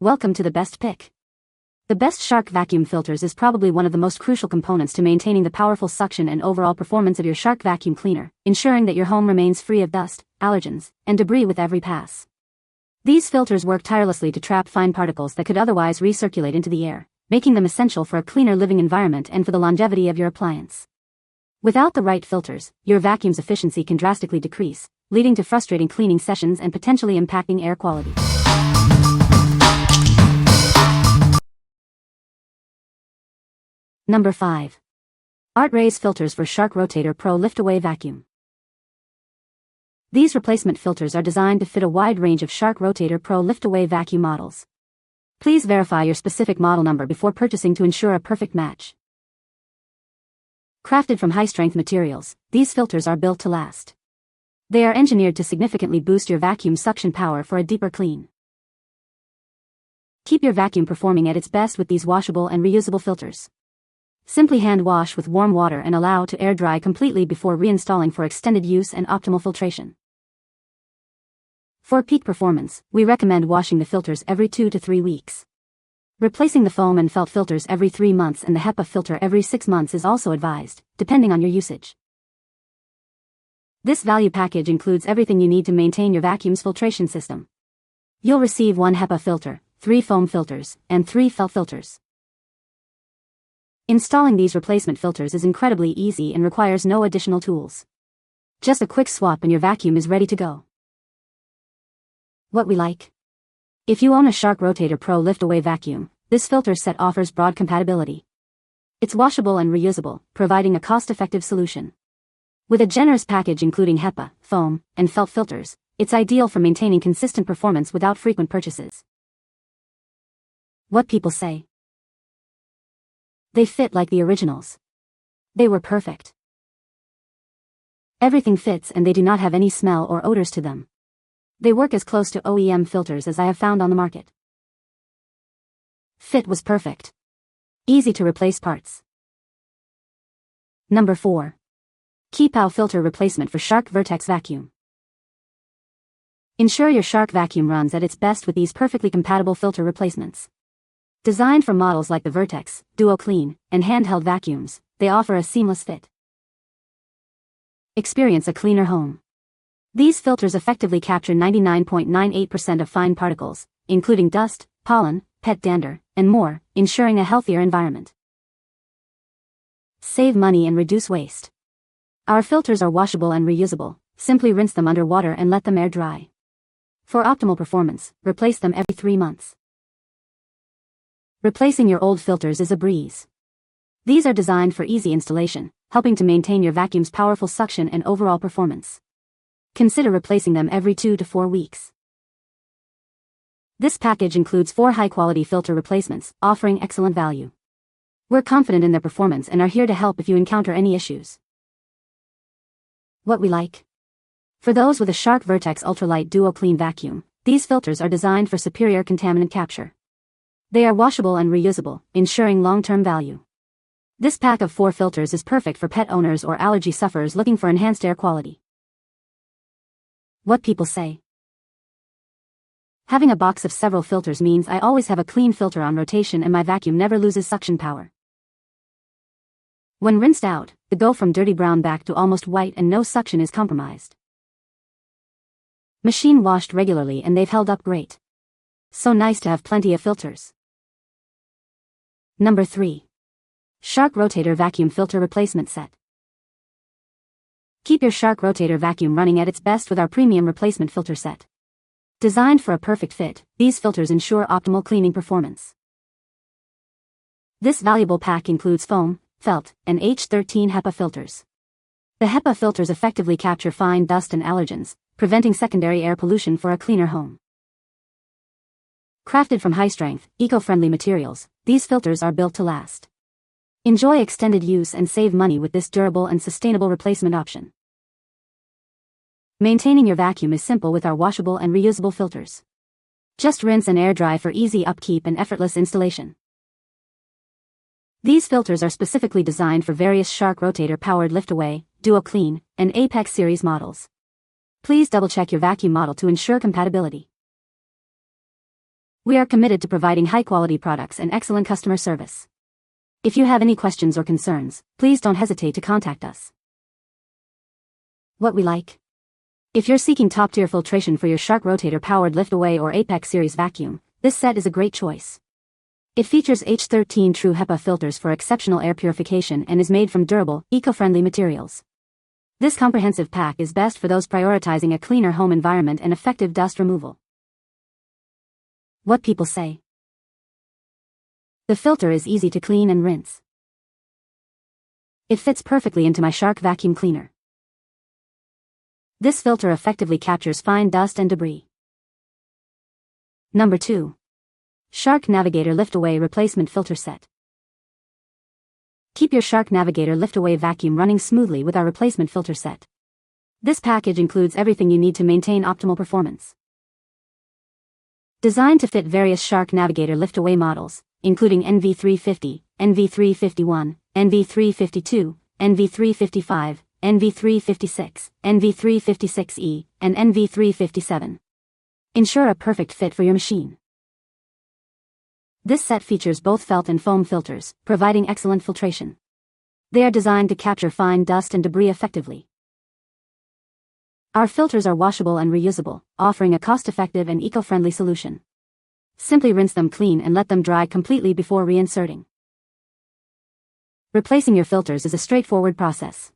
Welcome to the best pick. The Best Shark Vacuum Filters is probably one of the most crucial components to maintaining the powerful suction and overall performance of your Shark vacuum cleaner, ensuring that your home remains free of dust, allergens, and debris with every pass. These filters work tirelessly to trap fine particles that could otherwise recirculate into the air, making them essential for a cleaner living environment and for the longevity of your appliance. Without the right filters, your vacuum's efficiency can drastically decrease, leading to frustrating cleaning sessions and potentially impacting air quality. Number 5. Artraise filters for Shark Rotator Pro Lift-Away Vacuum. These replacement filters are designed to fit a wide range of Shark Rotator Pro Lift-Away vacuum models. Please verify your specific model number before purchasing to ensure a perfect match. Crafted from high-strength materials, these filters are built to last. They are engineered to significantly boost your vacuum suction power for a deeper clean. Keep your vacuum performing at its best with these washable and reusable filters. Simply hand wash with warm water and allow to air dry completely before reinstalling for extended use and optimal filtration. For peak performance, we recommend washing the filters every 2 to 3 weeks. Replacing the foam and felt filters every 3 months and the HEPA filter every 6 months is also advised, depending on your usage. This value package includes everything you need to maintain your vacuum's filtration system. You'll receive 1 HEPA filter, 3 foam filters, and 3 felt filters. Installing these replacement filters is incredibly easy and requires no additional tools. Just a quick swap and your vacuum is ready to go. What we like? If you own a Shark Rotator Pro Lift-Away Vacuum, this filter set offers broad compatibility. It's washable and reusable, providing a cost-effective solution. With a generous package including HEPA, foam, and felt filters, it's ideal for maintaining consistent performance without frequent purchases. What people say? They fit like the originals. They were perfect. Everything fits and they do not have any smell or odors to them. They work as close to OEM filters as I have found on the market. Fit was perfect. Easy to replace parts. Number 4. KEEPOW filter replacement for Shark Vertex vacuum. Ensure your Shark vacuum runs at its best with these perfectly compatible filter replacements. Designed for models like the Vertex, Duo Clean, and handheld vacuums, they offer a seamless fit. Experience a cleaner home. These filters effectively capture 99.98% of fine particles, including dust, pollen, pet dander, and more, ensuring a healthier environment. Save money and reduce waste. Our filters are washable and reusable. Simply rinse them under water and let them air dry. For optimal performance, replace them every 3 months. Replacing your old filters is a breeze. These are designed for easy installation, helping to maintain your vacuum's powerful suction and overall performance. Consider replacing them every 2 to 4 weeks. This package includes 4 high-quality filter replacements, offering excellent value. We're confident in their performance and are here to help if you encounter any issues. What we like? For those with a Shark Vertex Ultralight Duo Clean vacuum, these filters are designed for superior contaminant capture. They are washable and reusable, ensuring long-term value. This pack of 4 filters is perfect for pet owners or allergy sufferers looking for enhanced air quality. What people say? Having a box of several filters means I always have a clean filter on rotation and my vacuum never loses suction power. When rinsed out, they go from dirty brown back to almost white and no suction is compromised. Machine washed regularly and they've held up great. So nice to have plenty of filters. Number 3. Shark Rotator Vacuum Filter Replacement Set. Keep your Shark Rotator vacuum running at its best with our premium replacement filter set. Designed for a perfect fit, these filters ensure optimal cleaning performance. This valuable pack includes foam, felt, and H13 HEPA filters. The HEPA filters effectively capture fine dust and allergens, preventing secondary air pollution for a cleaner home. Crafted from high-strength, eco-friendly materials, these filters are built to last. Enjoy extended use and save money with this durable and sustainable replacement option. Maintaining your vacuum is simple with our washable and reusable filters. Just rinse and air dry for easy upkeep and effortless installation. These filters are specifically designed for various Shark Rotator powered Lift-Away, Duo Clean, and Apex series models. Please double-check your vacuum model to ensure compatibility. We are committed to providing high-quality products and excellent customer service. If you have any questions or concerns, please don't hesitate to contact us. What we like. If you're seeking top-tier filtration for your Shark Rotator powered lift-away or Apex series vacuum, this set is a great choice. It features H13 true HEPA filters for exceptional air purification and is made from durable, eco-friendly materials. This comprehensive pack is best for those prioritizing a cleaner home environment and effective dust removal. What people say. The filter is easy to clean and rinse. It fits perfectly into my Shark vacuum cleaner. This filter effectively captures fine dust and debris. Number 2. Shark Navigator Lift-Away Replacement Filter Set. Keep your Shark Navigator lift-away vacuum running smoothly with our replacement filter set. This package includes everything you need to maintain optimal performance. Designed to fit various Shark Navigator lift-away models, including NV350, NV351, NV352, NV355, NV356, NV356E, and NV357. Ensure a perfect fit for your machine. This set features both felt and foam filters, providing excellent filtration. They are designed to capture fine dust and debris effectively. Our filters are washable and reusable, offering a cost-effective and eco-friendly solution. Simply rinse them clean and let them dry completely before reinserting. Replacing your filters is a straightforward process.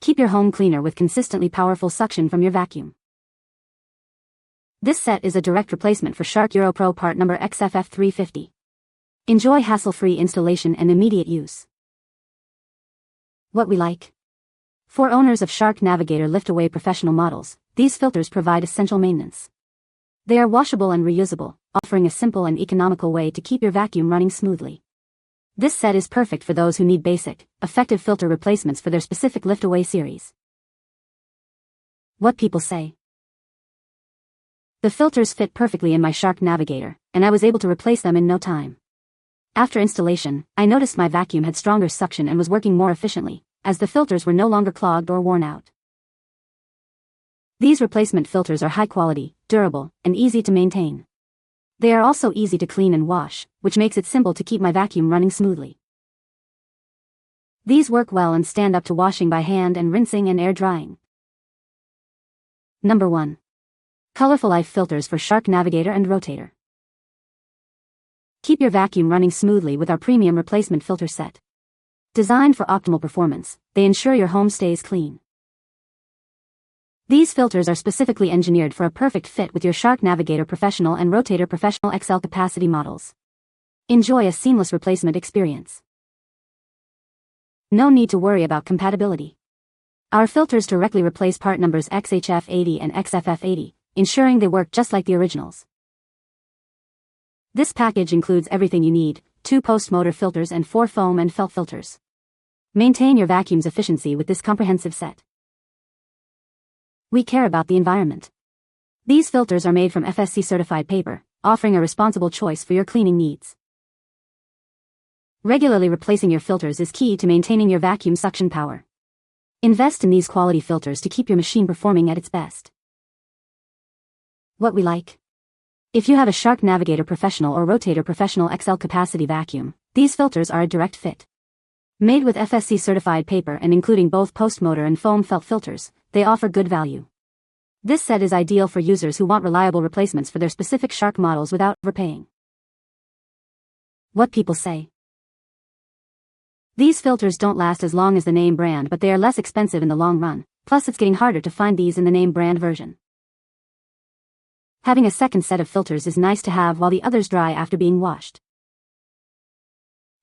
Keep your home cleaner with consistently powerful suction from your vacuum. This set is a direct replacement for Shark EuroPro part number XFF350. Enjoy hassle-free installation and immediate use. What we like. For owners of Shark Navigator lift-away professional models, these filters provide essential maintenance. They are washable and reusable, offering a simple and economical way to keep your vacuum running smoothly. This set is perfect for those who need basic, effective filter replacements for their specific lift-away series. What people say. The filters fit perfectly in my Shark Navigator, and I was able to replace them in no time. After installation, I noticed my vacuum had stronger suction and was working more efficiently, as the filters were no longer clogged or worn out. These replacement filters are high quality, durable, and easy to maintain. They are also easy to clean and wash, which makes it simple to keep my vacuum running smoothly. These work well and stand up to washing by hand and rinsing and air drying. Number 1. Colorfullife filters for Shark Navigator and Rotator. Keep your vacuum running smoothly with our premium replacement filter set. Designed for optimal performance, they ensure your home stays clean. These filters are specifically engineered for a perfect fit with your Shark Navigator Professional and Rotator Professional XL capacity models. Enjoy a seamless replacement experience. No need to worry about compatibility. Our filters directly replace part numbers XHF80 and XFF80, ensuring they work just like the originals. This package includes everything you need: 2 post-motor filters and 4 foam and felt filters. Maintain your vacuum's efficiency with this comprehensive set. We care about the environment. These filters are made from FSC-certified paper, offering a responsible choice for your cleaning needs. Regularly replacing your filters is key to maintaining your vacuum suction power. Invest in these quality filters to keep your machine performing at its best. What we like. If you have a Shark Navigator Professional or Rotator Professional XL capacity vacuum, these filters are a direct fit. Made with FSC-certified paper and including both post-motor and foam felt filters, they offer good value. This set is ideal for users who want reliable replacements for their specific Shark models without overpaying. What people say. These filters don't last as long as the name brand, but they are less expensive in the long run, plus it's getting harder to find these in the name brand version. Having a second set of filters is nice to have while the others dry after being washed.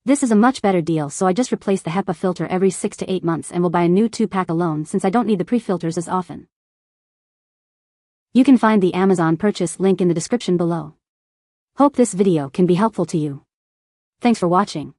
This is a much better deal, so I just replace the HEPA filter every 6 to 8 months and will buy a new 2-pack alone since I don't need the pre-filters as often. You can find the Amazon purchase link in the description below. Hope this video can be helpful to you. Thanks for watching.